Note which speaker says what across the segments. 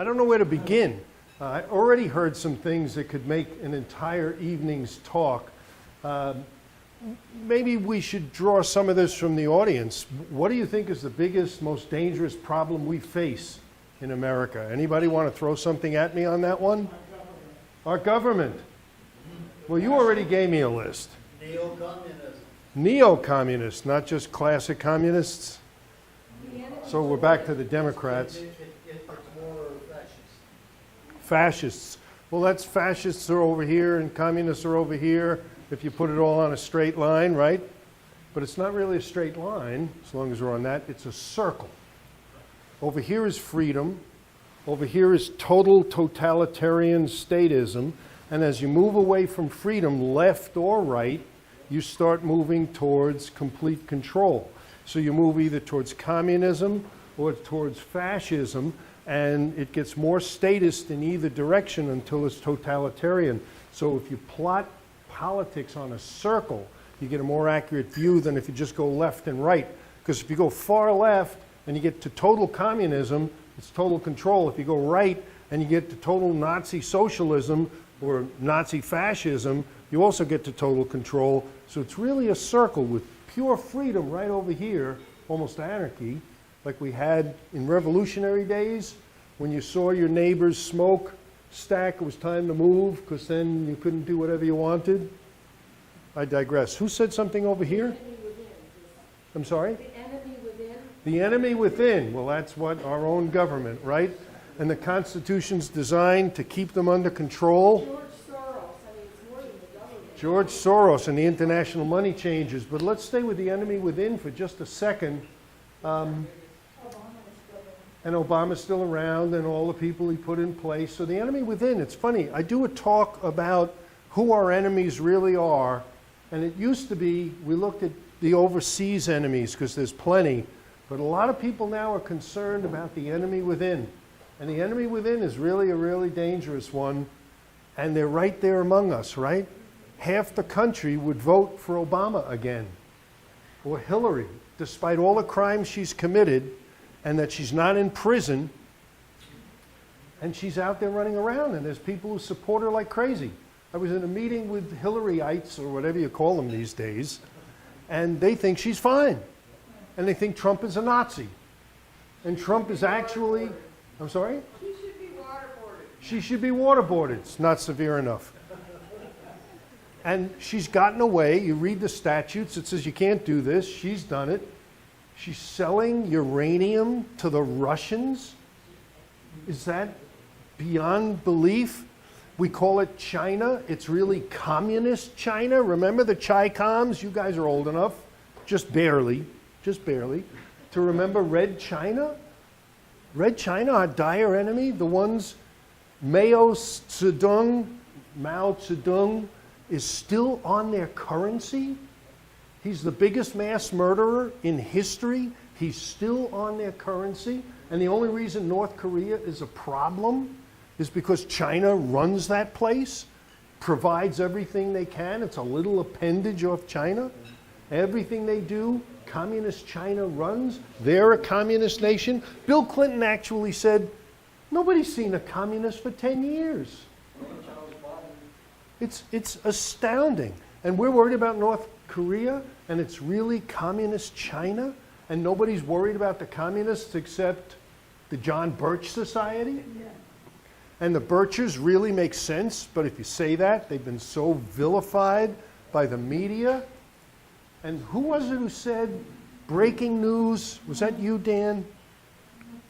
Speaker 1: I don't know where to begin. I already heard some things that could make an entire evening's talk. Maybe we should draw some of this from the audience. What do you think is the biggest, most dangerous problem we face in America? Anybody want to throw something at me on that one? Our government. Well, you already gave me a list.
Speaker 2: Neo-communism.
Speaker 1: Neo-communists, not just classic communists. So we're back to the Democrats.
Speaker 2: It's more fascist.
Speaker 1: Fascists. Well, that's fascists are over here and communists are over here, if you put it all on a straight line, right? But it's not really a straight line, as long as we're on that. It's a circle. Over here is freedom. Over here is total totalitarian statism. And as you move away from freedom, left or right, you start moving towards complete control. So you move either towards communism or towards fascism, and it gets more statist in either direction until it's totalitarian. So if you plot politics on a circle, you get a more accurate view than if you just go left and right. Because if you go far left and you get to total communism, it's total control. If you go right and you get to total Nazi socialism or Nazi fascism, you also get to total control. So it's really a circle with pure freedom right over here, almost anarchy, like we had in revolutionary days when you saw your neighbor's smoke stack, it was time to move because then you couldn't do whatever you wanted. I digress. Who said something over here? I'm sorry?
Speaker 3: The enemy within.
Speaker 1: The enemy within. Well, that's what our own government, right? And the Constitution's designed to keep them under control.
Speaker 3: George Soros. I mean, it's more than the government.
Speaker 1: George Soros and the international money changes. But let's stay with the enemy within for just a second. And Obama's still around and all the people he put in place. So the enemy within, it's funny. I do a talk about who our enemies really are. And it used to be, we looked at the overseas enemies because there's plenty. But a lot of people now are concerned about the enemy within. And the enemy within is really a really dangerous one. And they're right there among us, right? Half the country would vote for Obama again. Or Hillary, despite all the crimes she's committed and that she's not in prison. And she's out there running around and there's people who support her like crazy. I was in a meeting with Hillaryites, or whatever you call them these days, and they think she's fine. And they think Trump is a Nazi. And Trump is actually, I'm sorry?
Speaker 3: She should be waterboarded.
Speaker 1: She should be waterboarded. It's not severe enough. And she's gotten away. You read the statutes, it says you can't do this. She's done it. She's selling uranium to the Russians. Is that beyond belief? We call it China. It's really communist China. Remember the Chi-Coms? You guys are old enough, just barely, to remember Red China? Red China, our dire enemy, the ones Mao Zedong is still on their currency. He's the biggest mass murderer in history. He's still on their currency. And the only reason North Korea is a problem is because China runs that place, provides everything they can. It's a little appendage of China. Everything they do, communist China runs. They're a communist nation. Bill Clinton actually said, nobody's seen a communist for 10 years. It's astounding. And we're worried about North Korea, and it's really communist China, and nobody's worried about the communists except the John Birch Society. Yeah. And the Birchers really make sense, but if you say that, they've been so vilified by the media. And who was it who said breaking news? Was that you, Dan?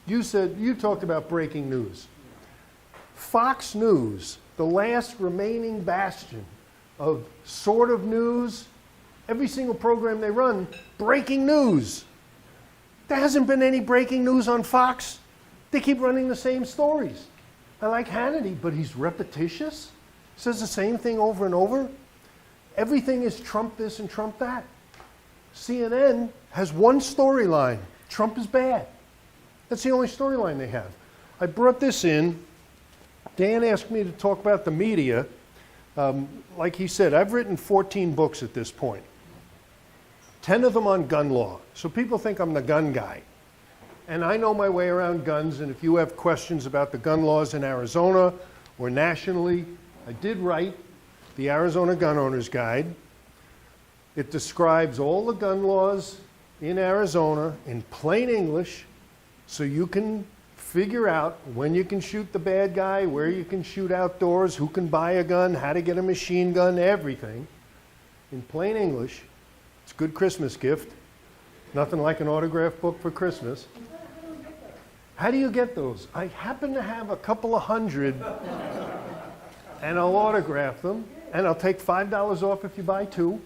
Speaker 1: You talked about breaking news. Fox News, the last remaining bastion of sort of news, every single program they run, breaking news. There hasn't been any breaking news on Fox. They keep running the same stories. I like Hannity, but he's repetitious. Says the same thing over and over. Everything is Trump this and Trump that. CNN has one storyline. Trump is bad. That's the only storyline they have. I brought this in. Dan asked me to talk about the media. Like he said, I've written 14 books at this point. 10 of them on gun law. So people think I'm the gun guy. And I know my way around guns, and if you have questions about the gun laws in Arizona or nationally, I did write the Arizona Gun Owner's Guide. It describes all the gun laws in Arizona in plain English, so you can figure out when you can shoot the bad guy, where you can shoot outdoors, who can buy a gun, how to get a machine gun, everything in plain English. It's a good Christmas gift. Nothing like an autograph book for Christmas. How do you get those? I happen to have a couple of hundred, and I'll autograph them, and I'll take $5 off if you buy two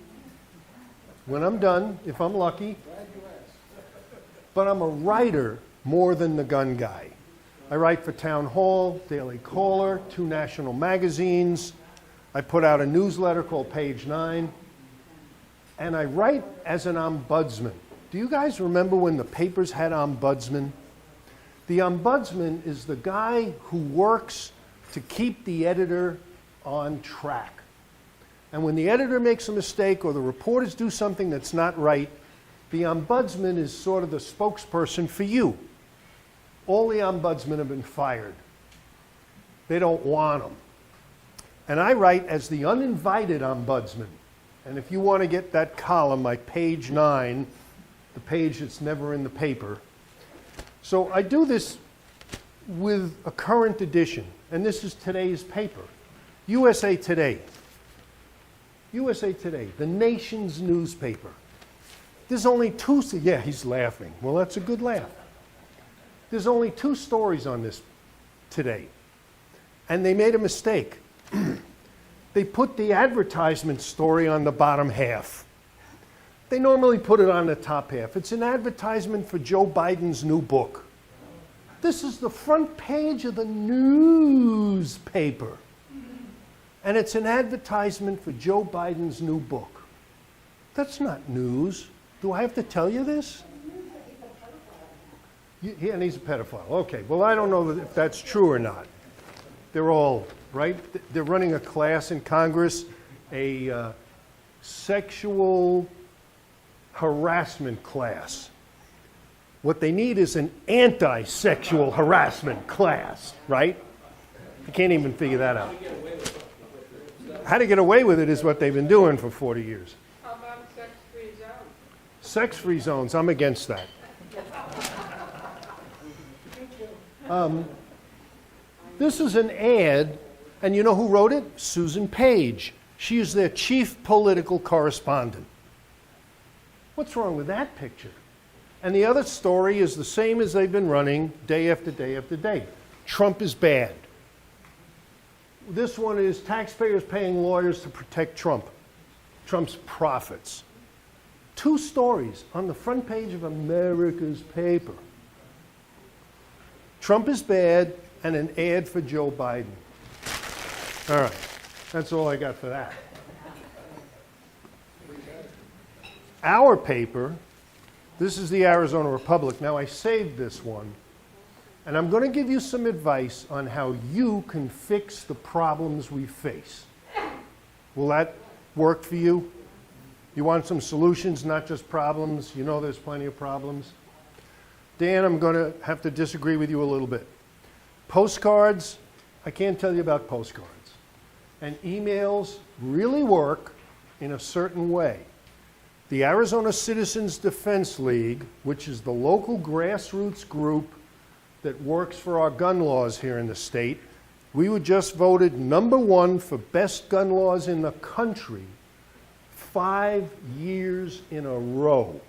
Speaker 1: when I'm done, if I'm lucky. But I'm a writer more than the gun guy. I write for Town Hall, Daily Caller, 2 national magazines. I put out a newsletter called Page 9. And I write as an ombudsman. Do you guys remember when the papers had ombudsmen? The ombudsman is the guy who works to keep the editor on track. And when the editor makes a mistake or the reporters do something that's not right, the ombudsman is sort of the spokesperson for you. All the ombudsmen have been fired. They don't want them. And I write as the uninvited ombudsman. And if you want to get that column, like Page 9, the page that's never in the paper. So I do this with a current edition, and this is today's paper. USA Today. USA Today, the nation's newspaper. There's only 2, yeah, he's laughing. Well, that's a good laugh. There's only 2 stories on this today. And they made a mistake. They put the advertisement story on the bottom half. They normally put it on the top half. It's an advertisement for Joe Biden's new book. This is the front page of the newspaper. And it's an advertisement for Joe Biden's new book. That's not news. Do I have to tell you this? Yeah, and he's a pedophile. Okay, well, I don't know if that's true or not. They're all, right? They're running a class in Congress, a sexual harassment class. What they need is an anti-sexual harassment class, right? I can't even figure that out. How to get away with it is what they've been doing for 40 years.
Speaker 3: How about sex-free zones?
Speaker 1: Sex-free zones, I'm against that. This is an ad, and you know who wrote it? Susan Page. She is their chief political correspondent. What's wrong with that picture? And the other story is the same as they've been running day after day after day. Trump is bad. This one is taxpayers paying lawyers to protect Trump. Trump's profits. 2 stories on the front page of America's paper. Trump is bad, and an ad for Joe Biden. All right, that's all I got for that. Our paper, this is the Arizona Republic. Now, I saved this one, and I'm going to give you some advice on how you can fix the problems we face. Will that work for you? You want some solutions, not just problems? You know there's plenty of problems. Dan, I'm going to have to disagree with you a little bit. Postcards, I can't tell you about postcards. And emails really work in a certain way. The Arizona Citizens Defense League, which is the local grassroots group that works for our gun laws here in the state, we were just voted #1 for best gun laws in the country 5 years in a row.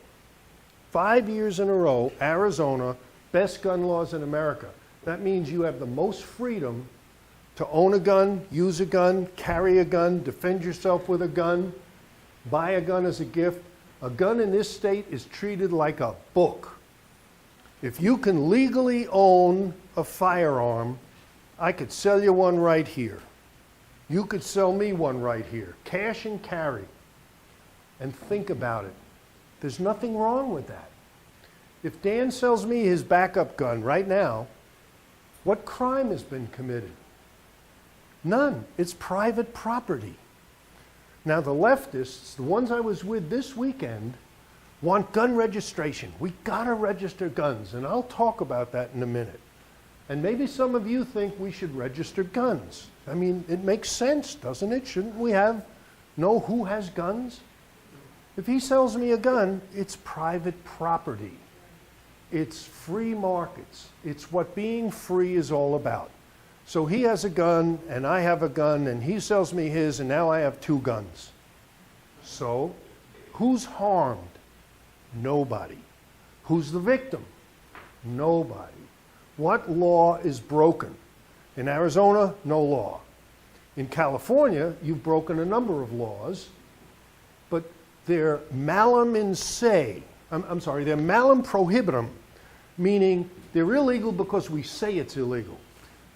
Speaker 1: 5 years in a row, Arizona, best gun laws in America. That means you have the most freedom to own a gun, use a gun, carry a gun, defend yourself with a gun, buy a gun as a gift. A gun in this state is treated like a book. If you can legally own a firearm, I could sell you one right here. You could sell me one right here. Cash and carry. And think about it. There's nothing wrong with that. If Dan sells me his backup gun right now, what crime has been committed? None. It's private property. Now, the leftists, the ones I was with this weekend, want gun registration. We gotta register guns, and I'll talk about that in a minute. And maybe some of you think we should register guns. I mean, it makes sense, doesn't it? Shouldn't we know who has guns? If he sells me a gun, it's private property. It's free markets. It's what being free is all about. So he has a gun, and I have a gun, and he sells me his, and now I have 2 guns. So, who's harmed? Nobody. Who's the victim? Nobody. What law is broken? In Arizona, no law. In California, you've broken a number of laws, but they're malum in se. They're malum prohibitum, meaning they're illegal because we say it's illegal.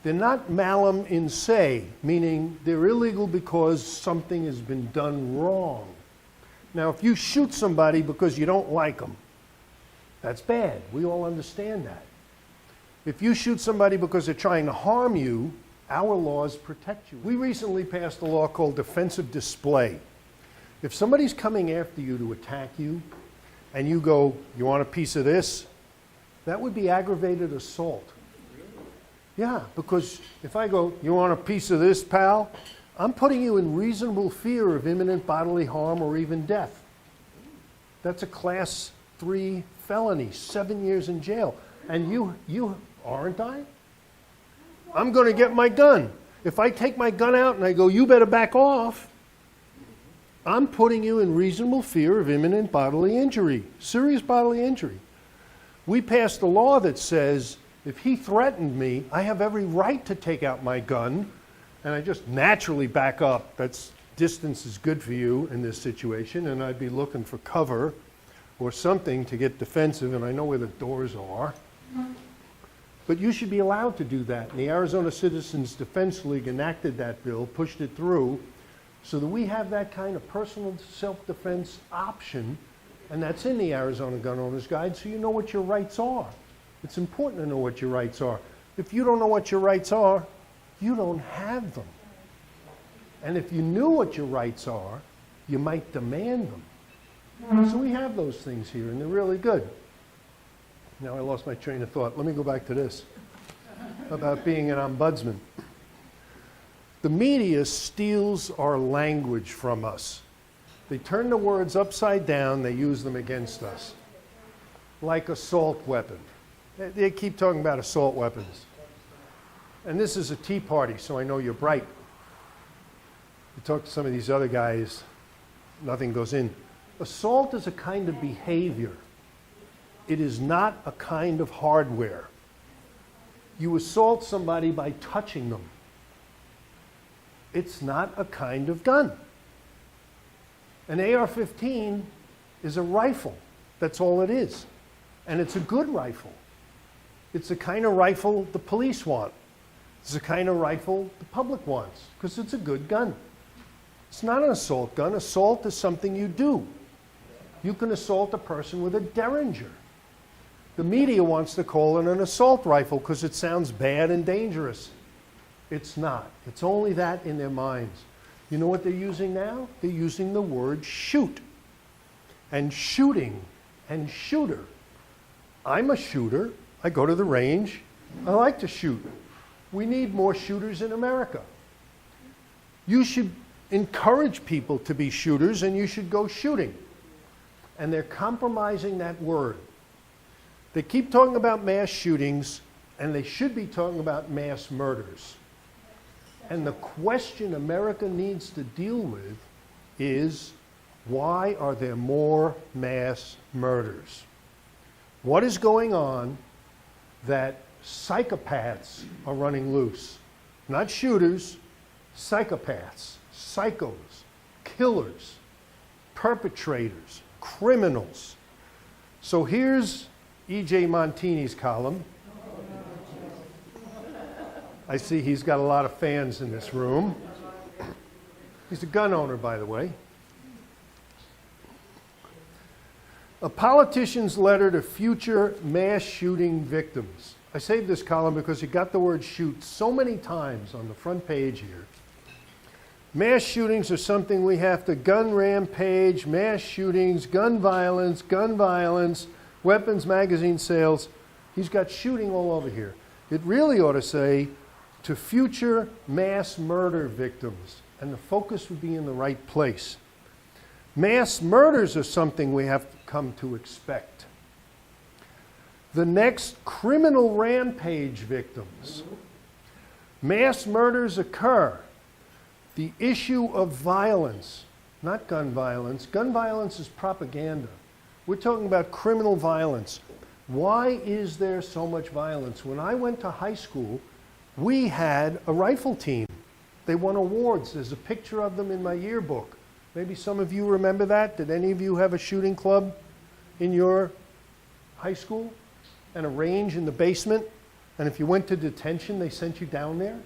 Speaker 1: They're not malum in se, meaning they're illegal because something has been done wrong. Now, if you shoot somebody because you don't like them, that's bad. We all understand that. If you shoot somebody because they're trying to harm you, our laws protect you. We recently passed a law called defensive display. If somebody's coming after you to attack you, and you go, "You want a piece of this?" that would be aggravated assault. Yeah, because if I go, "You want a piece of this, pal?" I'm putting you in reasonable fear of imminent bodily harm or even death. That's a class 3 felony, 7 years in jail. And you aren't I? I'm going to get my gun. If I take my gun out and I go, "You better back off," I'm putting you in reasonable fear of imminent bodily injury, serious bodily injury. We passed a law that says if he threatened me, I have every right to take out my gun, and I just naturally back up. That's distance is good for you in this situation, and I'd be looking for cover or something to get defensive, and I know where the doors are. But you should be allowed to do that. And the Arizona Citizens Defense League enacted that bill, pushed it through, so that we have that kind of personal self-defense option, and that's in the Arizona Gun Owners Guide, so you know what your rights are. It's important to know what your rights are. If you don't know what your rights are, you don't have them. And if you knew what your rights are, you might demand them. So we have those things here, and they're really good. Now I lost my train of thought. Let me go back to this, about being an ombudsman. The media steals our language from us. They turn the words upside down, they use them against us. Like assault weapon. They keep talking about assault weapons. And this is a tea party, so I know you're bright. You talk to some of these other guys, nothing goes in. Assault is a kind of behavior. It is not a kind of hardware. You assault somebody by touching them. It's not a kind of gun. An AR-15 is a rifle. That's all it is. And it's a good rifle. It's the kind of rifle the police want. It's the kind of rifle the public wants, because it's a good gun. It's not an assault gun. Assault is something you do. You can assault a person with a Derringer. The media wants to call it an assault rifle because it sounds bad and dangerous. It's not. It's only that in their minds. You know what they're using now? They're using the word shoot. And shooting and shooter. I'm a shooter. I go to the range. I like to shoot. We need more shooters in America. You should encourage people to be shooters, and you should go shooting. And they're compromising that word. They keep talking about mass shootings, and they should be talking about mass murders. And the question America needs to deal with is, why are there more mass murders? What is going on that psychopaths are running loose? Not shooters, psychopaths, psychos, killers, perpetrators, criminals. So here's E.J. Montini's column. I see he's got a lot of fans in this room. He's a gun owner, by the way. A politician's letter to future mass shooting victims. I saved this column because it got the word shoot so many times on the front page here Mass shootings are something we have to gun rampage, mass shootings, gun violence, weapons magazine sales. He's got shooting all over here. It really ought to say to future mass murder victims, and the focus would be in the right place. Mass murders are something we have come to expect. The next criminal rampage victims. Mass murders occur. The issue of violence, not gun violence. Gun violence is propaganda. We're talking about criminal violence. Why is there so much violence? When I went to high school, we had a rifle team. They won awards. There's a picture of them in my yearbook. Maybe some of you remember that. Did any of you have a shooting club in your high school? And a range in the basement? And if you went to detention, they sent you down there?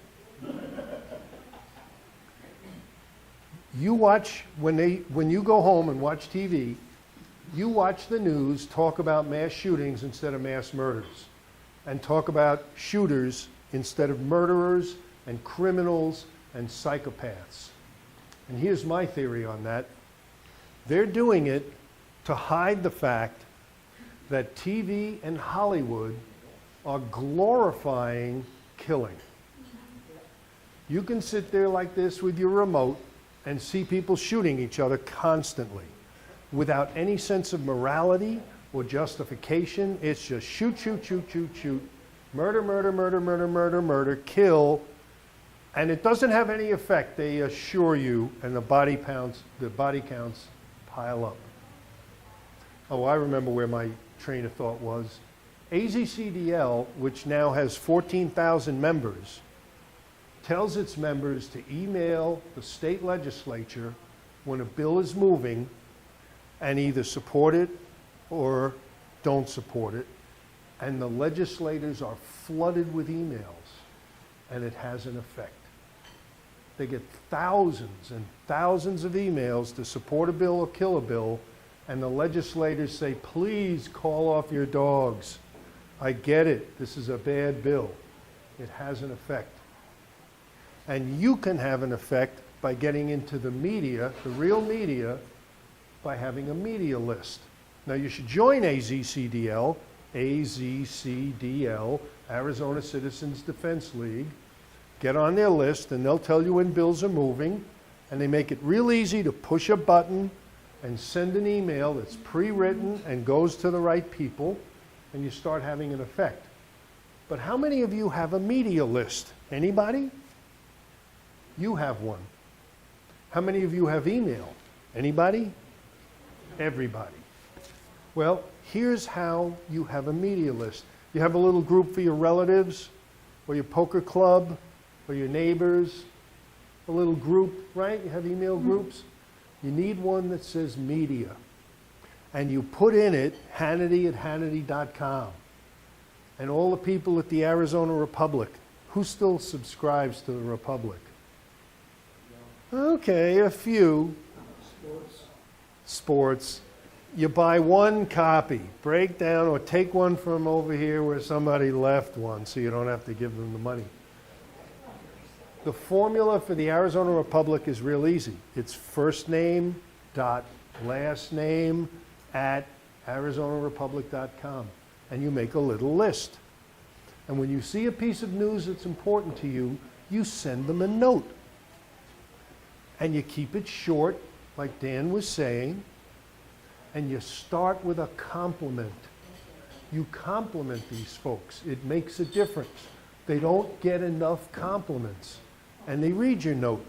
Speaker 1: You watch, when you go home and watch TV, you watch the news talk about mass shootings instead of mass murders, and talk about shooters instead of murderers and criminals and psychopaths. And here's my theory on that. They're doing it to hide the fact that TV and Hollywood are glorifying killing. You can sit there like this with your remote and see people shooting each other constantly without any sense of morality or justification. It's just shoot, shoot, shoot, shoot, shoot, murder, murder, murder, murder, murder, murder, kill, and it doesn't have any effect, they assure you, and the body counts pile up. Oh, I remember where my train of thought was. AZCDL, which now has 14,000 members, tells its members to email the state legislature when a bill is moving and either support it or don't support it. And the legislators are flooded with emails, and it has an effect. They get thousands and thousands of emails to support a bill or kill a bill, and the legislators say, please call off your dogs. I get it, this is a bad bill. It has an effect. And you can have an effect by getting into the media, the real media, by having a media list. Now you should join AZCDL, Arizona Citizens Defense League. Get on their list and they'll tell you when bills are moving, and they make it real easy to push a button and send an email that's pre-written and goes to the right people, and you start having an effect. But how many of you have a media list? Anybody? You have one. How many of you have email? Anybody? Everybody. Well, here's how you have a media list. You have a little group for your relatives, or your poker club, or your neighbors, a little group, right? You have email groups. You need one that says media. And you put in it Hannity at Hannity.com. And all the people at the Arizona Republic. Who still subscribes to the Republic? Okay, a few. Sports. You buy one copy, break down, or take one from over here where somebody left one so you don't have to give them the money. The formula for the Arizona Republic is real easy. It's first name dot last name at arizonarepublic.com, and you make a little list. And when you see a piece of news that's important to you, you send them a note. And you keep it short, like Dan was saying, and you start with a compliment. You compliment these folks. It makes a difference. They don't get enough compliments. And they read your note.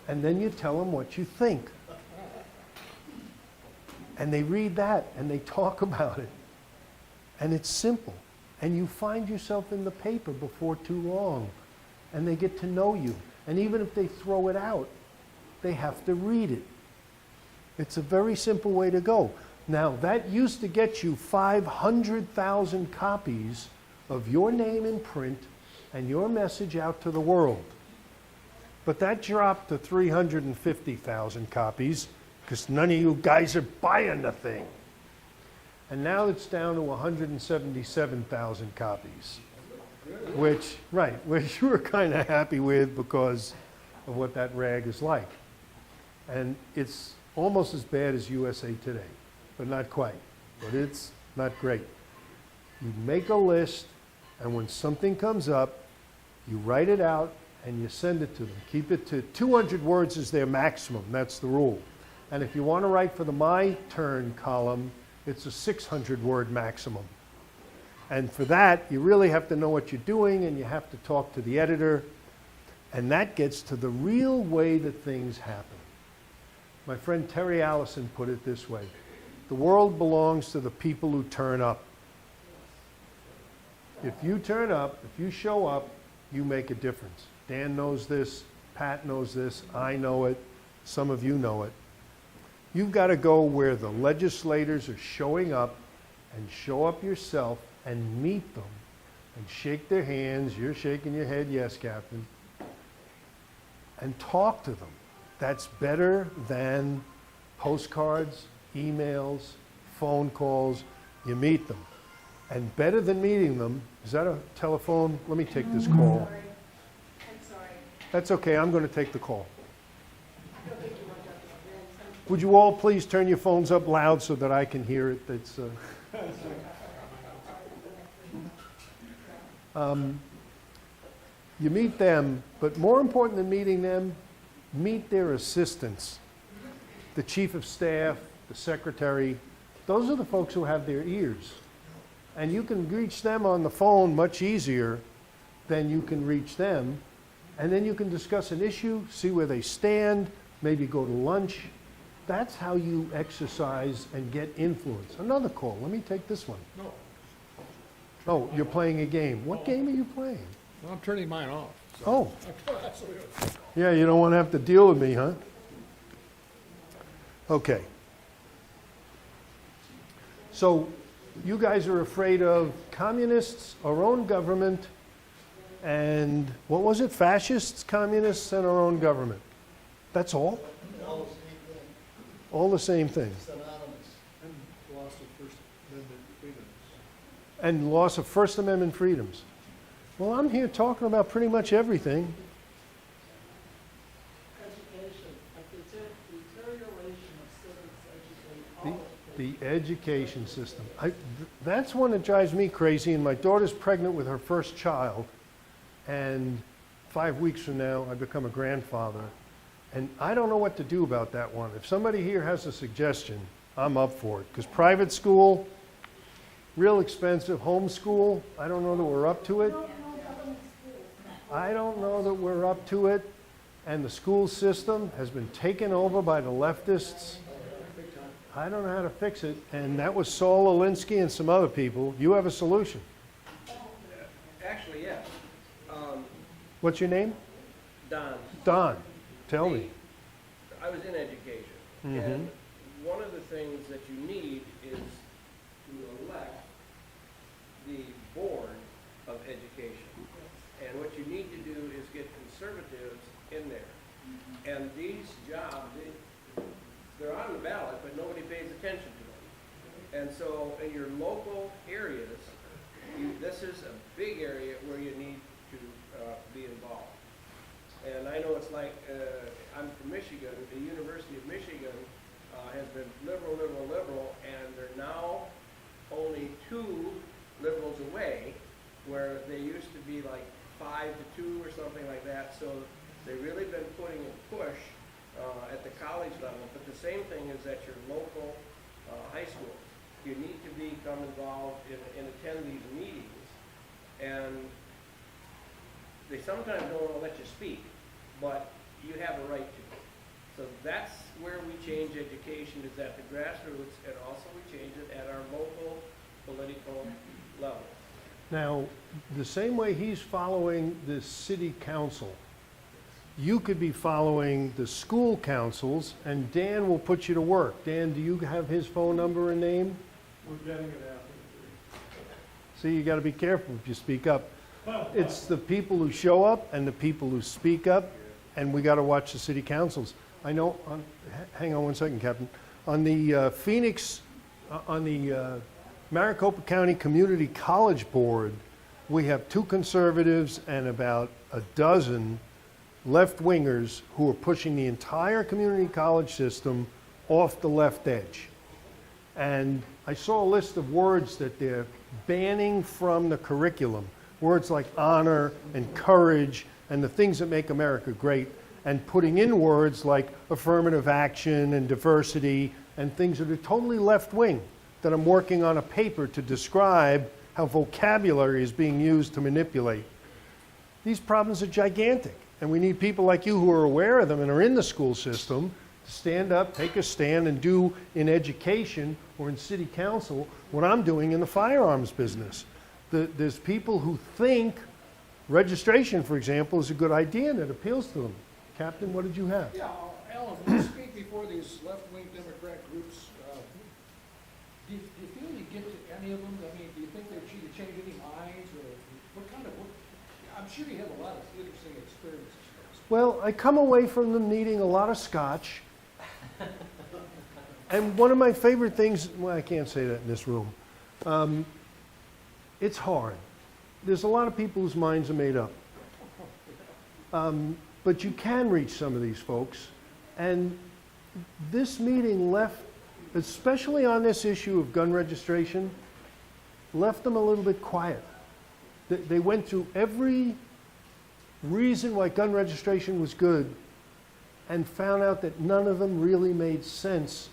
Speaker 1: And then you tell them what you think. And they read that, and they talk about it. And it's simple. And you find yourself in the paper before too long. And they get to know you. And even if they throw it out, they have to read it. It's a very simple way to go. Now, that used to get you 500,000 copies of your name in print and your message out to the world. But that dropped to 350,000 copies because none of you guys are buying the thing. And now it's down to 177,000 copies, which we're kind of happy with because of what that rag is like. And it's almost as bad as USA Today, but not quite. But it's not great. You make a list, and when something comes up, you write it out and you send it to them. Keep it to 200 words is their maximum. That's the rule. And if you want to write for the My Turn column, it's a 600-word maximum. And for that, you really have to know what you're doing, and you have to talk to the editor. And that gets to the real way that things happen. My friend Terry Allison put it this way: the world belongs to the people who turn up. If you turn up, if you show up, you make a difference. Dan knows this, Pat knows this, I know it, some of you know it. You've got to go where the legislators are showing up, and show up yourself and meet them and shake their hands. You're shaking your head, yes, Captain. And talk to them. That's better than postcards, emails, phone calls. You meet them. And better than meeting them, is that a telephone? Let me take this call.
Speaker 3: I'm sorry.
Speaker 1: That's okay, I'm going to take the call. Would you all please turn your phones up loud so that I can hear it? That's, you meet them, but more important than meeting them, meet their assistants. The chief of staff, the secretary, those are the folks who have their ears. And you can reach them on the phone much easier than you can reach them. And then you can discuss an issue, see where they stand, maybe go to lunch. That's how you exercise and get influence. Another call. Let me take this one.
Speaker 4: No,
Speaker 1: Oh, you're playing a game. What game are you playing?
Speaker 4: well, I'm turning mine off.
Speaker 1: Oh,
Speaker 4: That's what it is.
Speaker 1: yeah, you don't want to have to deal with me, huh? Okay. So you guys are afraid of communists, our own government, and what was it? Fascists, communists, and our own government. That's all?
Speaker 2: All the same thing,
Speaker 1: All the same thing.
Speaker 2: synonymous.
Speaker 4: And loss of First Amendment freedoms.
Speaker 1: And loss of First Amendment freedoms. Well, I'm here talking about pretty much everything.
Speaker 2: Education, the deterioration of civics education, all
Speaker 1: The education system. That's one that drives me crazy, and my daughter's pregnant with her first child, and 5 weeks from now, I become a grandfather, and I don't know what to do about that one. If somebody here has a suggestion, I'm up for it, because private school, real expensive, homeschool, I don't know that we're up to it. I don't know that we're up to it, and the school system has been taken over by the leftists. I don't know how to fix it, and that was Saul Alinsky and some other people. You have a solution.
Speaker 5: Actually, yes.
Speaker 1: What's your name?
Speaker 5: Don,
Speaker 1: Don. Tell me.
Speaker 5: I was in education, and one of the things that you need is to elect the board of education. And what you need to do is get conservatives in there. And these jobs, they're on the ballot, but nobody pays attention to them. And so in your local areas, this is a big area where you need to be involved. And I know it's like, I'm from Michigan, the University of Michigan has been liberal, and they're now only 2 liberals away, where they used to be like 5 to 2 or something like that. So they've really been putting a push at the college level. But the same thing is at your local high school. You need to become involved and attend these meetings. And they sometimes don't want to let you speak, but you have a right to. So that's where we change education, is at the grassroots, and also we change it at our local political level.
Speaker 1: Now, the same way he's following the city council, you could be following the school councils, and Dan will put you to work. Dan, do you have his phone number and name?
Speaker 4: We're getting it out.
Speaker 1: See, you got to be careful if you speak up. It's the people who show up and the people who speak up, and we got to watch the city councils. I know, hang on one second, Captain. On the Maricopa County Community College Board, we have 2 conservatives and about a dozen left-wingers who are pushing the entire community college system off the left edge. And I saw a list of words that they're banning from the curriculum. Words like honor and courage and the things that make America great, and putting in words like affirmative action and diversity and things that are totally left-wing, that I'm working on a paper to describe how vocabulary is being used to manipulate. These problems are gigantic, and we need people like you who are aware of them and are in the school system to stand up, take a stand, and do in education or in city council what I'm doing in the firearms business. There's people who think registration, for example, is a good idea and it appeals to them. Captain, what did you have?
Speaker 4: Yeah, Alan, when you speak before these left-wing Democrat groups, do you feel you get to any of them? I mean, do you think they're you change any minds, or what kind of, I'm sure you have a lot of interesting experiences.
Speaker 1: Well, I come away from them needing a lot of scotch. And one of my favorite things, well, I can't say that in this room. It's hard. There's a lot of people whose minds are made up. But you can reach some of these folks. And this meeting left, especially on this issue of gun registration, left them a little bit quiet. They went through every reason why gun registration was good and found out that none of them really made sense,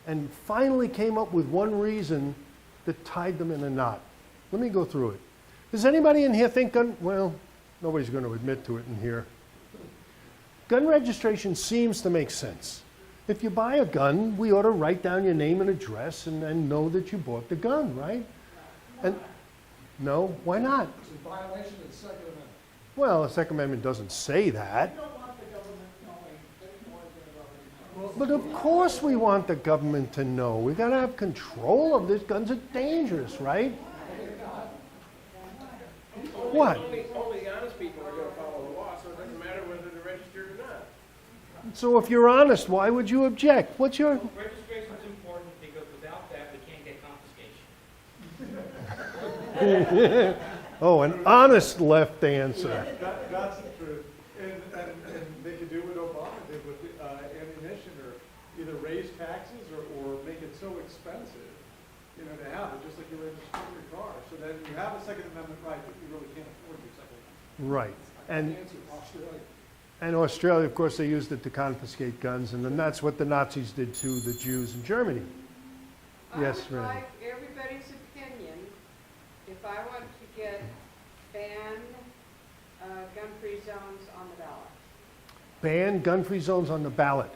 Speaker 1: and finally came up with one reason that tied them in a knot. Let me go through it. Does anybody in here think gun, well, nobody's going to admit to it in here. Gun registration seems to make sense. If you buy a gun, we ought to write down your name and address and know that you bought the gun, right? And no, why not?
Speaker 4: It's a violation of the Second Amendment.
Speaker 1: Well, the Second Amendment doesn't say that.
Speaker 2: We don't want the government knowing any more than it already knows.
Speaker 1: But of course we want the government to know. We've got to have control of this. Guns are dangerous, right? What?
Speaker 5: Only the honest people are going to follow the law, so it doesn't matter whether they're registered or not.
Speaker 1: So if you're honest, why would you object? What's your...
Speaker 6: Registration is important because without that, we can't get confiscation.
Speaker 1: Oh, an honest left answer.
Speaker 4: That's the truth. And they could do what Obama did with ammunition, or either raise taxes or make it so expensive, to have it, just like you register your car. So that you have a Second Amendment right, but you really can't afford your Second Amendment.
Speaker 1: Right. And
Speaker 4: Answer Australia.
Speaker 1: Australia, of course, they used it to confiscate guns, and then that's what the Nazis did to the Jews in Germany. Yes,
Speaker 3: I would
Speaker 1: Randy.
Speaker 3: like everybody's opinion, if I want to get ban gun-free zones on the ballot.
Speaker 1: Ban gun-free zones on the ballot.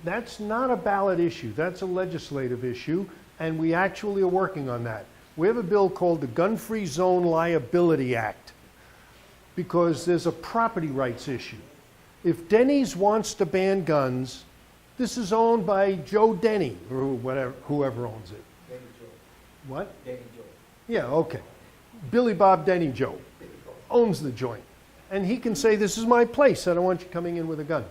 Speaker 1: That's not a ballot issue. That's a legislative issue, and we actually are working on that. We have a bill called the Gun-Free Zone Liability Act, because there's a property rights issue. If Denny's wants to ban guns, this is owned by Joe Denny, or whoever owns it.
Speaker 2: Denny Joe.
Speaker 1: What?
Speaker 2: Denny Joe.
Speaker 1: Yeah, okay. Billy Bob Denny Joe owns the joint. And he can say, this is my place, I don't want you coming in with a gun.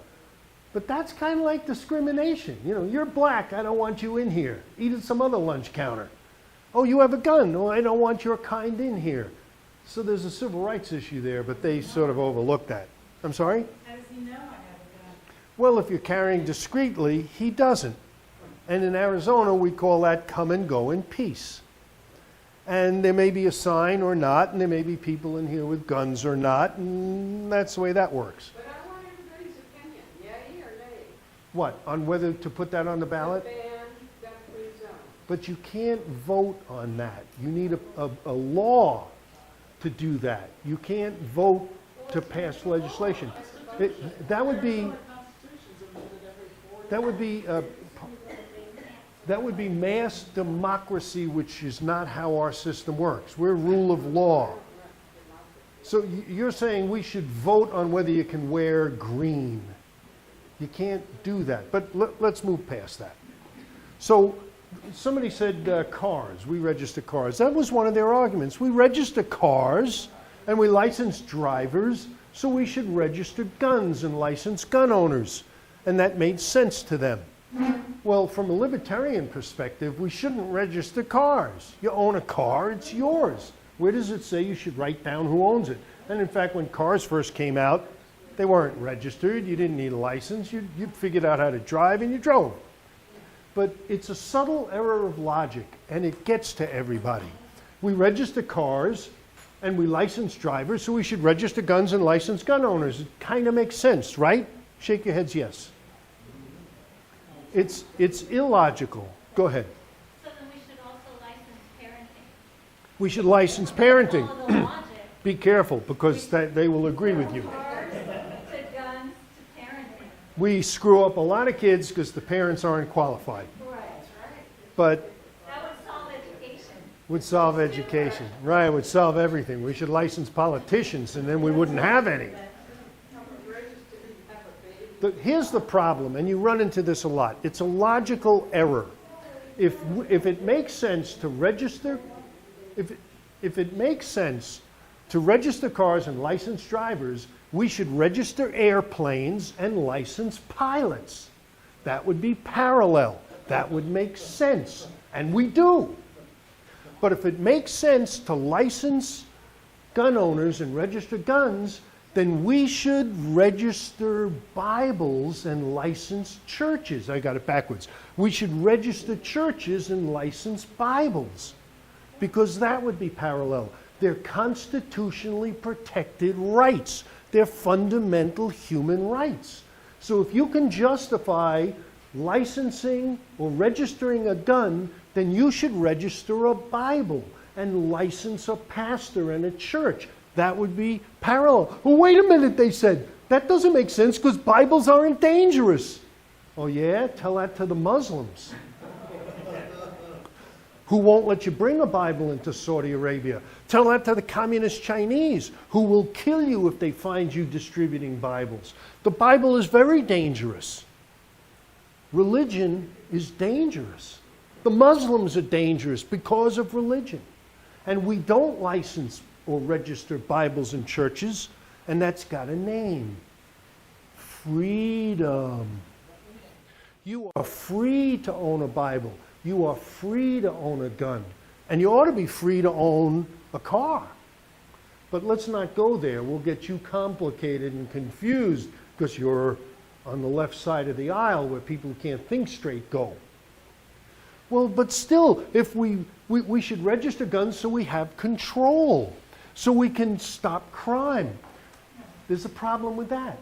Speaker 1: But that's kind of like discrimination. You're black, I don't want you in here. Eat at some other lunch counter. Oh, you have a gun, oh, I don't want your kind in here. So there's a civil rights issue there, but they sort of overlooked that. I'm sorry?
Speaker 7: How does he know I have a gun?
Speaker 1: Well, if you're carrying discreetly, he doesn't. And in Arizona, we call that come and go in peace. And there may be a sign or not, and there may be people in here with guns or not, and that's the way that works.
Speaker 3: But I want everybody's opinion, yay or nay?
Speaker 1: What, on whether to put that on the ballot?
Speaker 3: Ban gun-free zones.
Speaker 1: But you can't vote on that. You need a law to do that. You can't vote to pass legislation. That would be mass democracy, which is not how our system works. We're rule of law. So you're saying we should vote on whether you can wear green. You can't do that. But let's move past that. So somebody said cars. We register cars. That was one of their arguments. We register cars and we license drivers, so we should register guns and license gun owners. And that made sense to them. Well, from a libertarian perspective, we shouldn't register cars. You own a car, it's yours. Where does it say you should write down who owns it? And in fact, when cars first came out, They weren't registered. You didn't need a license. You figured out how to drive and you drove. But it's a subtle error of logic, and it gets to everybody. We register cars and we license drivers, so we should register guns and license gun owners. It kind of makes sense, right? Shake your heads yes. It's illogical. Go ahead.
Speaker 8: So then we should also license parenting.
Speaker 1: We should license parenting.
Speaker 8: Follow the logic.
Speaker 1: Be careful, because they will agree with you.
Speaker 8: Cars to guns to parenting.
Speaker 1: We screw up a lot of kids because the parents aren't qualified.
Speaker 8: Right.
Speaker 1: But
Speaker 8: That would solve education.
Speaker 1: would solve education. Right, would solve everything. We should license politicians, and then we wouldn't have any. Here's the problem, and you run into this a lot. It's a logical error. If it makes sense to register, if it makes sense to register cars and license drivers, we should register airplanes and license pilots. That would be parallel. That would make sense. And we do. But if it makes sense to license gun owners and register guns, then we should register Bibles and license churches. I got it backwards. We should register churches and license Bibles, because that would be parallel. They're constitutionally protected rights. They're fundamental human rights. So if you can justify licensing or registering a gun, then you should register a Bible and license a pastor and a church. That would be parallel. Well, wait a minute, they said. That doesn't make sense because Bibles aren't dangerous. Oh yeah? Tell that to the Muslims, who won't let you bring a Bible into Saudi Arabia. Tell that to the communist Chinese, who will kill you if they find you distributing Bibles. The Bible is very dangerous. Religion is dangerous. The Muslims are dangerous because of religion. And we don't license or register Bibles in churches, and that's got a name. Freedom. You are free to own a Bible. You are free to own a gun. And you ought to be free to own a car. But let's not go there. We'll get you complicated and confused because you're on the left side of the aisle where people who can't think straight go. Well, but still, if we should register guns so we have control, so we can stop crime. There's a problem with that.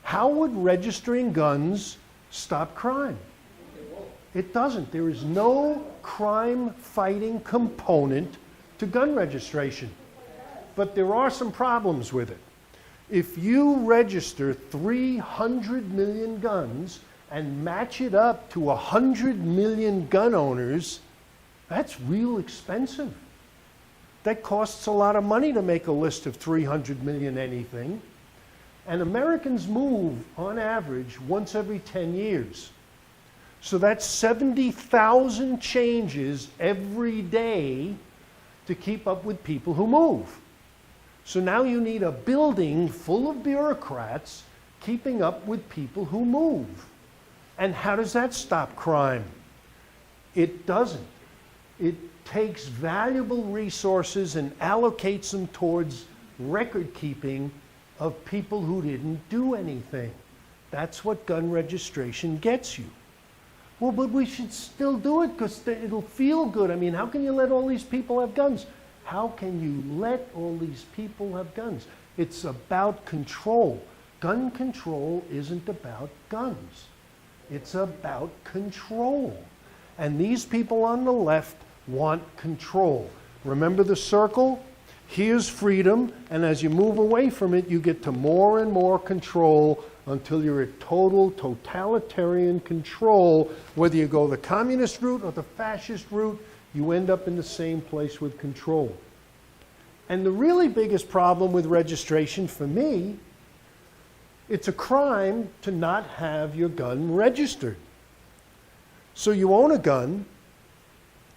Speaker 1: How would registering guns stop crime? It doesn't. There is no crime-fighting component to gun registration. But there are some problems with it. If you register 300 million guns and match it up to 100 million gun owners, that's real expensive. That costs a lot of money to make a list of 300 million anything. And Americans move, on average, once every 10 years. So that's 70,000 changes every day to keep up with people who move. So now you need a building full of bureaucrats keeping up with people who move. And how does that stop crime? It doesn't. It takes valuable resources and allocates them towards record keeping of people who didn't do anything. That's what gun registration gets you. Well, but we should still do it because it'll feel good. I mean, how can you let all these people have guns? How can you let all these people have guns? It's about control. Gun control isn't about guns. It's about control. And these people on the left want control. Remember the circle? Here's freedom, and as you move away from it, you get to more and more control until you're at total totalitarian control. Whether you go the communist route or the fascist route, you end up in the same place with control. And the really biggest problem with registration for me, it's a crime to not have your gun registered. So you own a gun,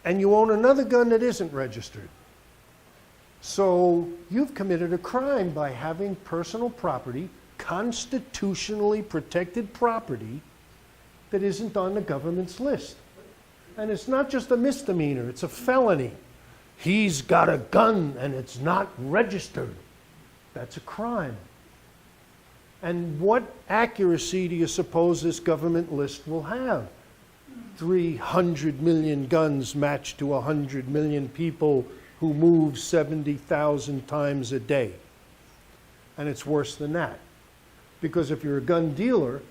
Speaker 1: and you own another gun that isn't registered. So you've committed a crime by having personal property, constitutionally protected property, that isn't on the government's list. And it's not just a misdemeanor, it's a felony. He's got a gun and it's not registered. That's a crime. And what accuracy do you suppose this government list will have? 300 million guns matched to 100 million people who move 70,000 times a day. And it's worse than that. Because if you're a gun dealer,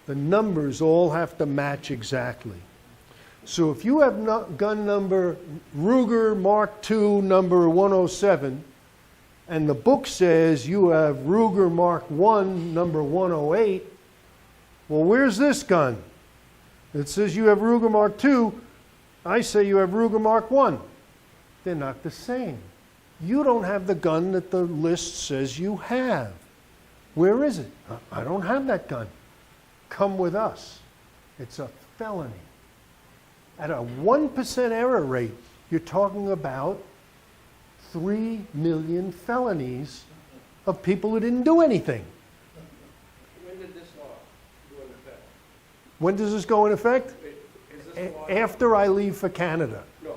Speaker 1: the numbers all have to match exactly. So if you have gun number Ruger Mark II number 107, and the book says you have Ruger Mark I number 108, well, where's this gun? It says you have Ruger Mark II. I say you have Ruger Mark I. They're not the same. You don't have the gun that the list says you have. Where is it? I don't have that gun. Come with us. It's a felony. At a 1% error rate, you're talking about 3 million felonies of people who didn't do anything.
Speaker 5: When did this law go into effect?
Speaker 1: When does this go in effect?
Speaker 5: Is this law?
Speaker 1: After I leave for Canada.
Speaker 5: No,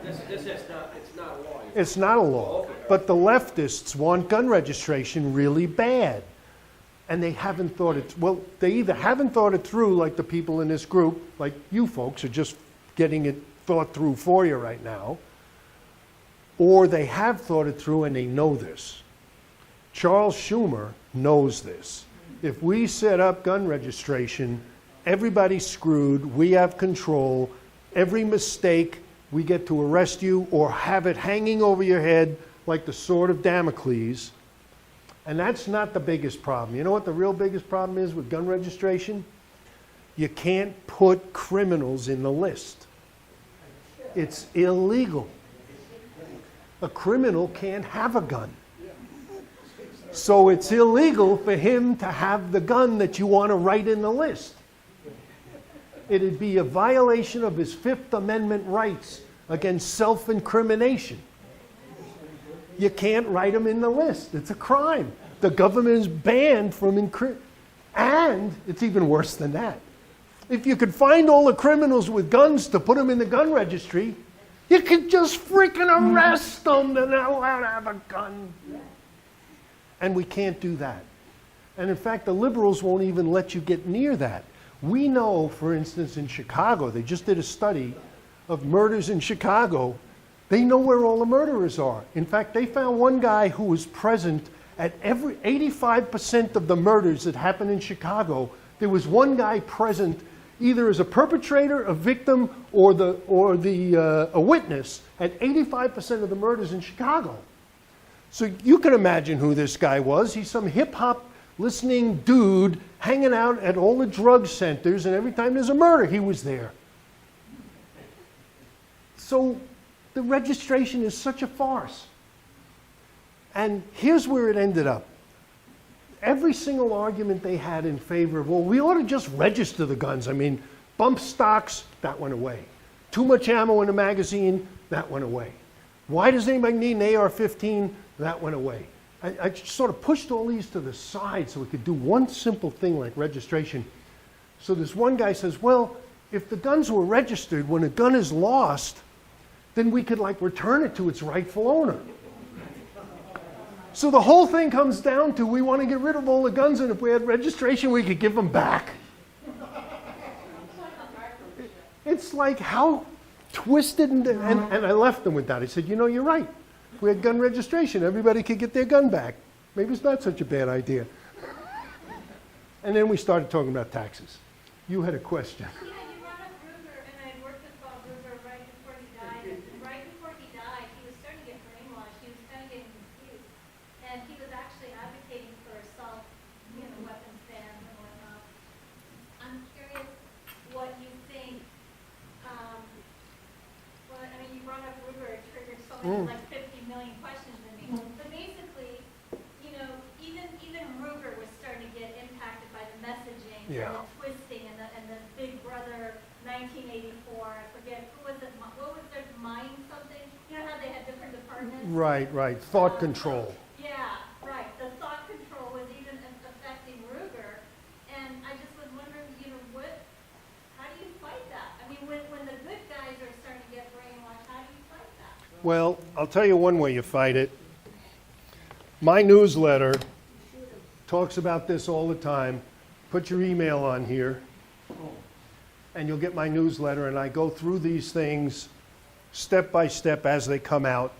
Speaker 5: this is not, it's not a law.
Speaker 1: It's not a law.
Speaker 5: Okay.
Speaker 1: But the leftists want gun registration really bad. And they haven't thought it, well, they either haven't thought it through like the people in this group, like you folks are just getting it thought through for you right now, or they have thought it through and they know this. Charles Schumer knows this. If we set up gun registration, everybody's screwed, we have control, every mistake, we get to arrest you or have it hanging over your head like the sword of Damocles. And that's not the biggest problem. You know what the real biggest problem is with gun registration? You can't put criminals in the list. It's illegal. A criminal can't have a gun. So it's illegal for him to have the gun that you want to write in the list. It'd be a violation of his Fifth Amendment rights against self-incrimination. You can't write him in the list. It's a crime. The government is banned from and it's even worse than that. If you could find all the criminals with guns to put them in the gun registry, you could just freaking arrest them. They're not allowed to have a gun. And we can't do that. And in fact, the liberals won't even let you get near that. We know, for instance, in Chicago, they just did a study of murders in Chicago. They know where all the murderers are. In fact, they found one guy who was present at every 85% of the murders that happened in Chicago. There was one guy present either as a perpetrator, a victim, or a witness at 85% of the murders in Chicago. So you can imagine who this guy was. He's some hip-hop listening dude hanging out at all the drug centers, and every time there's a murder, he was there. So the registration is such a farce. And here's where it ended up. Every single argument they had in favor of, well, we ought to just register the guns. I mean, bump stocks, that went away. Too much ammo in a magazine, that went away. Why does anybody need an AR-15? That went away. I sort of pushed all these to the side so we could do one simple thing like registration. So this one guy says, well, if the guns were registered, when a gun is lost, then we could like return it to its rightful owner. So the whole thing comes down to we want to get rid of all the guns, and if we had registration, we could give them back. It's like how twisted, and I left them with that. I said, you know, you're right. If we had gun registration, everybody could get their gun back. Maybe it's not such a bad idea. And then we started talking about taxes. You had a question.
Speaker 8: Yeah, you brought up Ruger, and I worked with Bob Ruger right before he died. And right before he died, he was starting to get brainwashed. He was kind of getting confused. And he was actually advocating for assault, weapons bans and whatnot. I'm curious what you think, you brought up Ruger, it triggered so many, like 50 million questions in me. But basically, even Ruger was starting to get impacted by the messaging
Speaker 1: Yeah.
Speaker 8: and the twisting and the Big Brother 1984, I forget, what was their mind something? You know how they had different departments?
Speaker 1: Right. Thought control.
Speaker 8: Yeah, right. The thought control was even affecting Ruger. And I just was wondering, how do you fight that? I mean, when the good guys are starting to get brainwashed, how do you fight that?
Speaker 1: Well, I'll tell you one way you fight it. My newsletter talks about this all the time. Put your email on here, and you'll get my newsletter, and I go through these things step by step as they come out,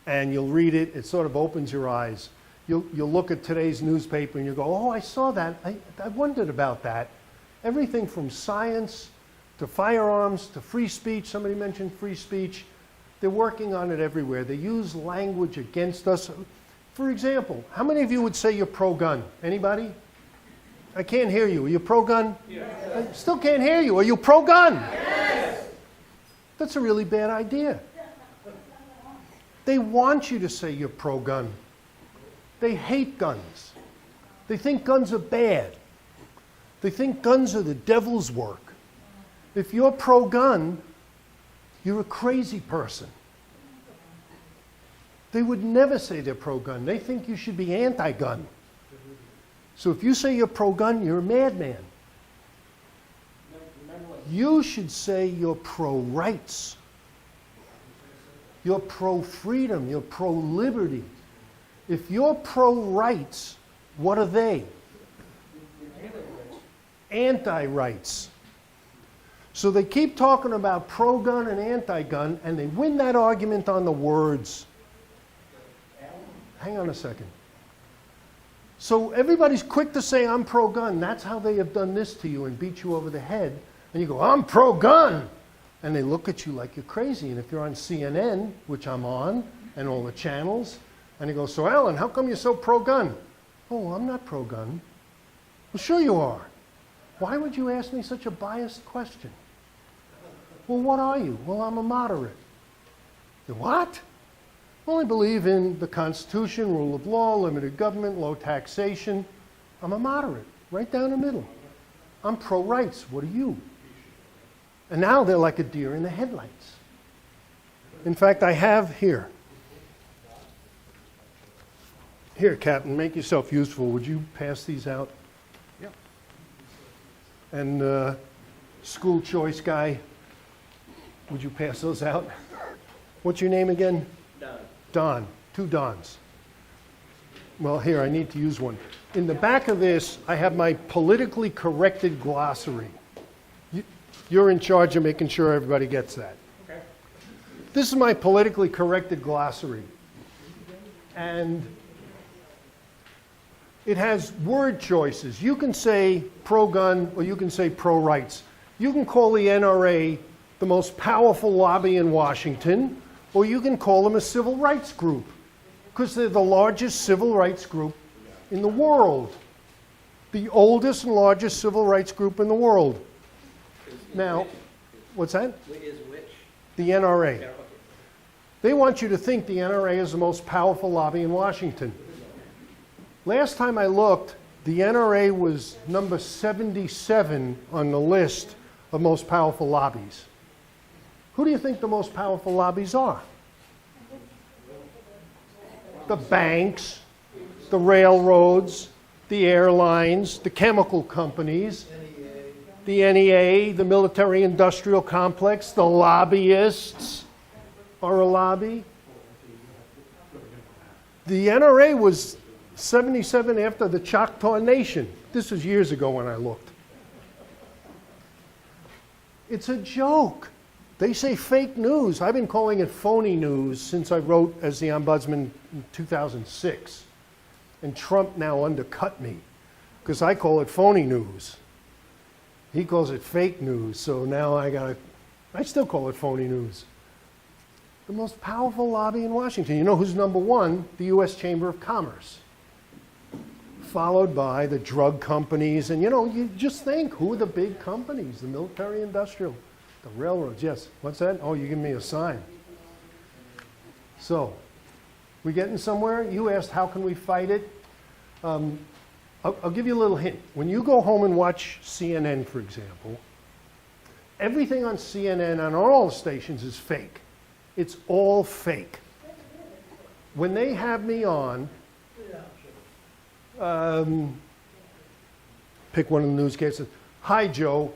Speaker 1: and you'll read it. It sort of opens your eyes. You'll look at today's newspaper, and you go, oh, I saw that. I wondered about that. Everything from science to firearms to free speech. Somebody mentioned free speech. They're working on it everywhere. They use language against us. For example, how many of you would say you're pro-gun? Anybody? I can't hear you. Are you pro-gun? Yes. I still can't hear you. Are you pro-gun? Yes. That's a really bad idea. They want you to say you're pro-gun. They hate guns. They think guns are bad. They think guns are the devil's work. If you're pro-gun, you're a crazy person. They would never say they're pro-gun. They think you should be anti-gun. So if you say you're pro-gun, you're a madman. You should say you're pro-rights. You're pro-freedom. You're pro-liberty. If you're pro-rights, what are they? Anti-rights. So they keep talking about pro-gun and anti-gun, and they win that argument on the words. Hang on a second. So everybody's quick to say, I'm pro-gun. That's how they have done this to you and beat you over the head. And you go, I'm pro-gun. And they look at you like you're crazy. And if you're on CNN, which I'm on, and all the channels, and they go, so Alan, how come you're so pro-gun? Oh, I'm not pro-gun. Well, sure you are. Why would you ask me such a biased question? Well, what are you? Well, I'm a moderate. You what? Well, I believe in the Constitution, rule of law, limited government, low taxation. I'm a moderate, right down the middle. I'm pro-rights. What are you? And now they're like a deer in the headlights. In fact, I have here. Here, Captain, make yourself useful. Would you pass these out?
Speaker 4: Yeah.
Speaker 1: And school choice guy, would you pass those out? What's your name again?
Speaker 5: Don.
Speaker 1: Don. 2 Dons. Well, here, I need to use one. In the back of this, I have my politically corrected glossary. You're in charge of making sure everybody gets that.
Speaker 4: Okay.
Speaker 1: This is my politically corrected glossary. And it has word choices. You can say pro-gun or you can say pro-rights. You can call the NRA the most powerful lobby in Washington, or you can call them a civil rights group, because they're the largest civil rights group in the world. The oldest and largest civil rights group in the world. Now, what's that?
Speaker 5: Is which?
Speaker 1: The NRA. They want you to think the NRA is the most powerful lobby in Washington. Last time I looked, the NRA was number 77 on the list of most powerful lobbies. Who do you think the most powerful lobbies are? The banks, the railroads, the airlines, the chemical companies, the NEA, the military-industrial complex, the lobbyists are a lobby. The NRA was 77 after the Choctaw Nation. This was years ago when I looked. It's a joke. They say fake news. I've been calling it phony news since I wrote as the ombudsman in 2006. And Trump now undercut me because I call it phony news. He calls it fake news, so now I still call it phony news. The most powerful lobby in Washington. You know who's number 1? The U.S. Chamber of Commerce. Followed by the drug companies, and you just think, who are the big companies? The military industrial, the railroads, yes. What's that? Oh, you give me a sign. So, we getting somewhere? You asked, how can we fight it? I'll give you a little hint. When you go home and watch CNN, for example, everything on CNN, on all stations, is fake. It's all fake. When they have me on, pick one of the newscasts. Hi, Joe.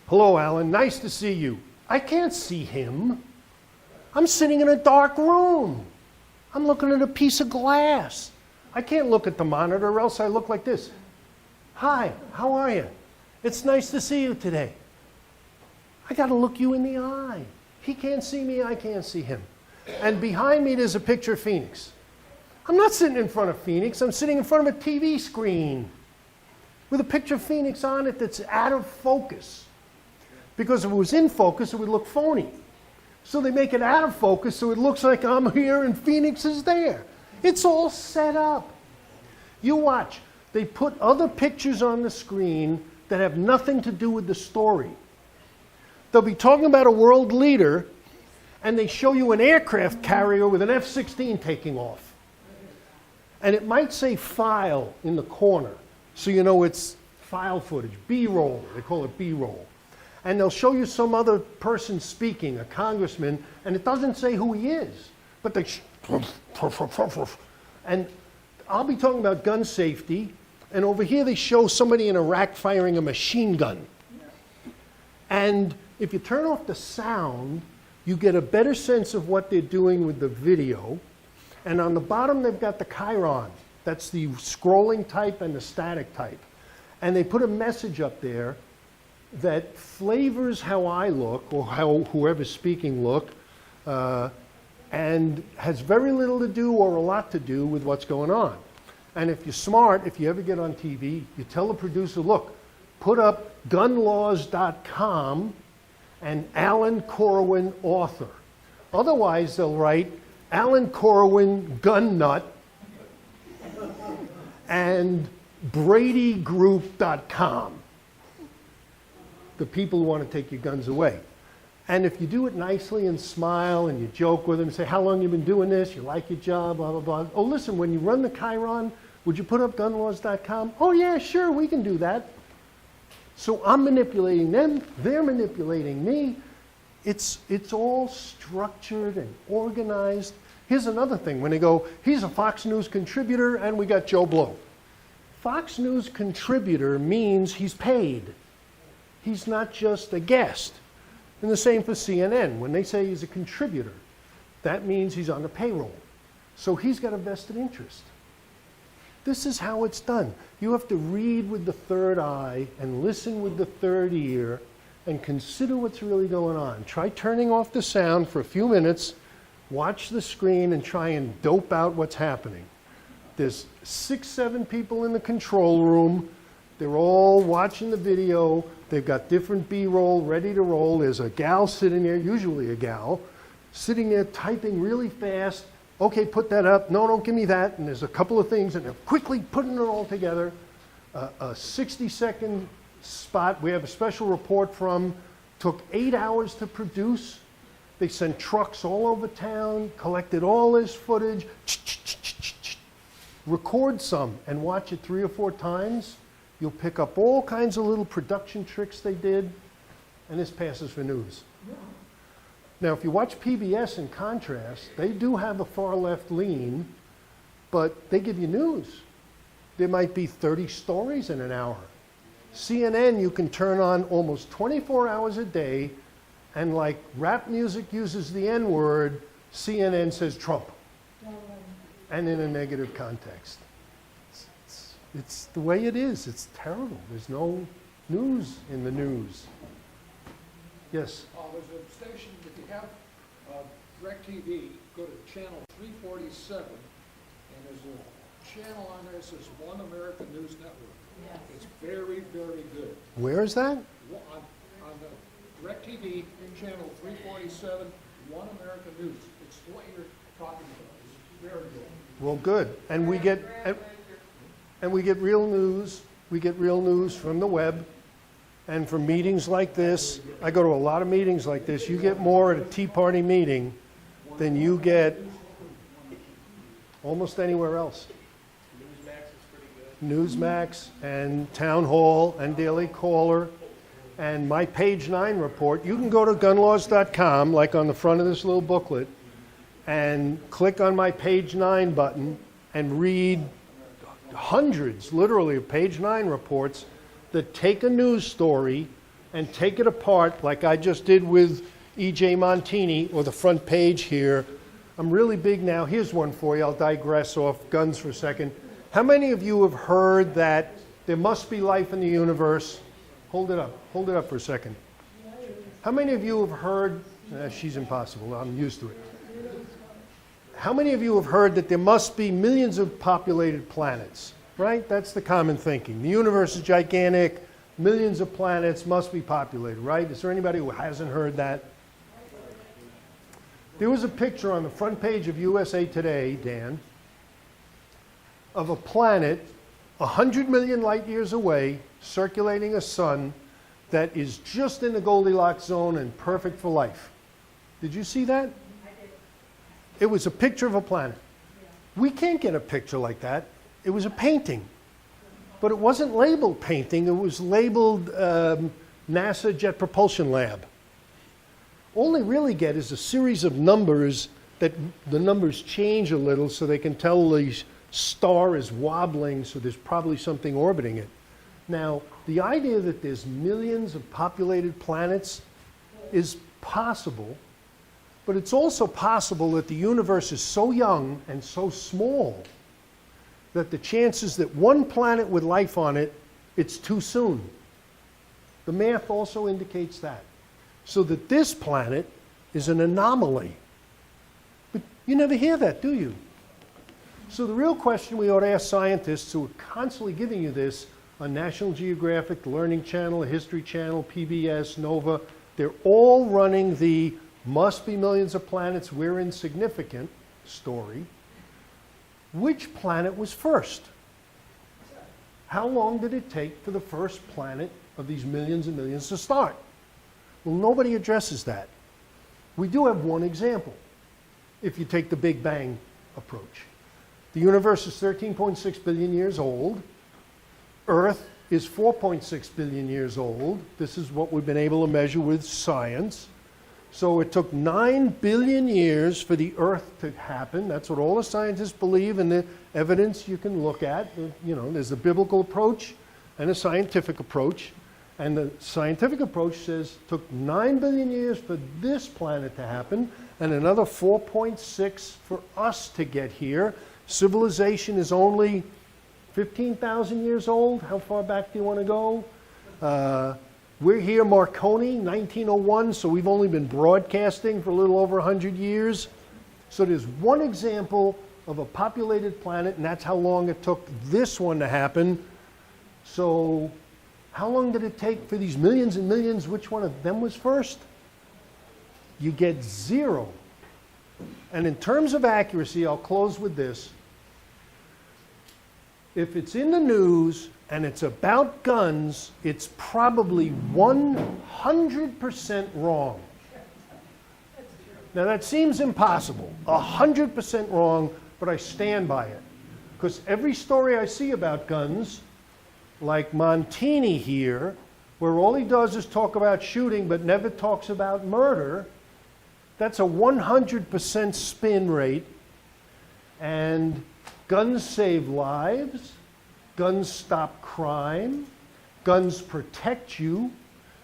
Speaker 1: Hello, Alan. Nice to see you. I can't see him. I'm sitting in a dark room. I'm looking at a piece of glass. I can't look at the monitor or else I look like this. Hi, how are you? It's nice to see you today. I got to look you in the eye. He can't see me, I can't see him. And behind me there's a picture of Phoenix. I'm not sitting in front of Phoenix, I'm sitting in front of a TV screen with a picture of Phoenix on it that's out of focus. Because if it was in focus, it would look phony. So they make it out of focus so it looks like I'm here and Phoenix is there. It's all set up. You watch. They put other pictures on the screen that have nothing to do with the story. They'll be talking about a world leader, and they show you an aircraft carrier with an F-16 taking off. And it might say file in the corner, so you know it's file footage, B-roll. They call it B-roll. And they'll show you some other person speaking, a congressman, and it doesn't say who he is. But they... And I'll be talking about gun safety, and over here they show somebody in Iraq firing a machine gun. And if you turn off the sound, you get a better sense of what they're doing with the video. And on the bottom, they've got the chyron. That's the scrolling type and the static type. And they put a message up there that flavors how I look, or how whoever's speaking look, and has very little to do or a lot to do with what's going on. And if you're smart, if you ever get on TV, you tell the producer, look, put up gunlaws.com and Alan Korwin author. Otherwise, they'll write Alan Korwin gun nut and bradygroup.com. The people who want to take your guns away. And if you do it nicely and smile and you joke with them and say, how long you been doing this? You like your job, blah, blah, blah. Oh, listen, when you run the chyron, would you put up gunlaws.com? Oh, yeah, sure, we can do that. So I'm manipulating them, they're manipulating me. It's all structured and organized. Here's another thing. When they go, he's a Fox News contributor and we got Joe Blow. Fox News contributor means he's paid. He's not just a guest. And the same for CNN. When they say he's a contributor, that means he's on the payroll. So he's got a vested interest. This is how it's done. You have to read with the third eye and listen with the third ear and consider what's really going on. Try turning off the sound for a few minutes, watch the screen, and try and dope out what's happening. There's 6, 7 people in the control room. They're all watching the video. They've got different B-roll ready to roll. There's a gal sitting there, usually a gal, sitting there typing really fast. Okay, put that up. No, don't give me that. And there's a couple of things, and they're quickly putting it all together. A 60-second spot we have a special report from. Took 8 hours to produce. They sent trucks all over town, collected all this footage. Record some and watch it 3 or 4 times. You'll pick up all kinds of little production tricks they did, and this passes for news. Now, if you watch PBS in contrast, they do have a far left lean, but they give you news. There might be 30 stories in an hour. CNN, you can turn on almost 24 hours a day, and like rap music uses the N-word, CNN says Trump, and in a negative context. It's the way it is. It's terrible. There's no news in the news. Yes?
Speaker 2: There's a station, if you have DirecTV, go to channel 347, and there's a channel on there that says One American News Network.
Speaker 7: Yes.
Speaker 2: It's very, very good.
Speaker 1: Where is that?
Speaker 2: On the DirecTV, channel 347, One American News. It's what you're talking about. It's very good.
Speaker 1: Well, good. And we get real news. We get real news from the web and from meetings like this. I go to a lot of meetings like this. You get more at a Tea Party meeting than you get almost anywhere else.
Speaker 5: Newsmax is pretty good.
Speaker 1: Newsmax and Town Hall and Daily Caller and my Page 9 report. You can go to gunlaws.com, like on the front of this little booklet, and click on my Page 9 button and read hundreds, literally, of Page 9 reports that take a news story and take it apart, like I just did with E.J. Montini, or the front page here, I'm really big now. Here's one for you. I'll digress off guns for a second. How many of you have heard that there must be life in the universe? Hold it up. Hold it up for a second. How many of you have heard, she's impossible, I'm used to it. How many of you have heard that there must be millions of populated planets? Right? That's the common thinking. The universe is gigantic, millions of planets must be populated, right? Is there anybody who hasn't heard that? There was a picture on the front page of USA Today, Dan, of a planet 100 million light years away, circulating a sun that is just in the Goldilocks zone and perfect for life. Did you see that?
Speaker 7: I did.
Speaker 1: It was a picture of a planet. We can't get a picture like that. It was a painting. But it wasn't labeled painting. It was labeled NASA Jet Propulsion Lab. All they really get is a series of numbers that the numbers change a little so they can tell the star is wobbling, so there's probably something orbiting it. Now, the idea that there's millions of populated planets is possible, but it's also possible that the universe is so young and so small that the chances that one planet with life on it, it's too soon. The math also indicates that. So that this planet is an anomaly. But you never hear that, do you? So the real question we ought to ask scientists who are constantly giving you this on National Geographic, the Learning Channel, the History Channel, PBS, NOVA, they're all running the must be millions of planets, we're insignificant story. Which planet was first? How long did it take for the first planet of these millions and millions to start? Well, nobody addresses that. We do have one example, if you take the Big Bang approach. The universe is 13.6 billion years old. Earth is 4.6 billion years old. This is what we've been able to measure with science. So it took 9 billion years for the Earth to happen. That's what all the scientists believe, and the evidence you can look at. You know, there's a biblical approach and a scientific approach. And the scientific approach says it took 9 billion years for this planet to happen, and another 4.6 for us to get here. Civilization is only 15,000 years old. How far back do you want to go? We're here, Marconi, 1901, so we've only been broadcasting for a little over 100 years. So there's one example of a populated planet, and that's how long it took this one to happen. So how long did it take for these millions and millions? Which one of them was first? You get 0. And in terms of accuracy, I'll close with this. If it's in the news and it's about guns, it's probably 100% wrong. Now that seems impossible, 100% wrong, but I stand by it. Because every story I see about guns, like Montini here, where all he does is talk about shooting but never talks about murder, that's a 100% spin rate. And guns save lives, guns stop crime, guns protect you,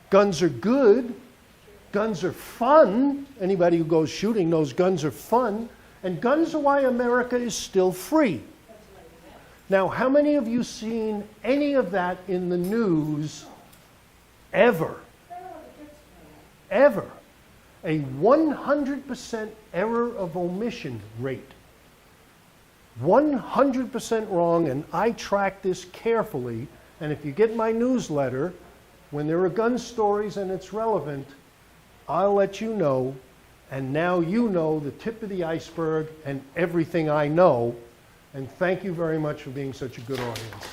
Speaker 1: guns are good, guns are fun. Anybody who goes shooting knows guns are fun, and guns are why America is still free. Now, how many of you seen any of that in the news ever? Ever? A 100% error of omission rate. 100% wrong, and I track this carefully. And if you get my newsletter, when there are gun stories and it's relevant, I'll let you know. And now you know the tip of the iceberg and everything I know. And thank you very much for being such a good audience.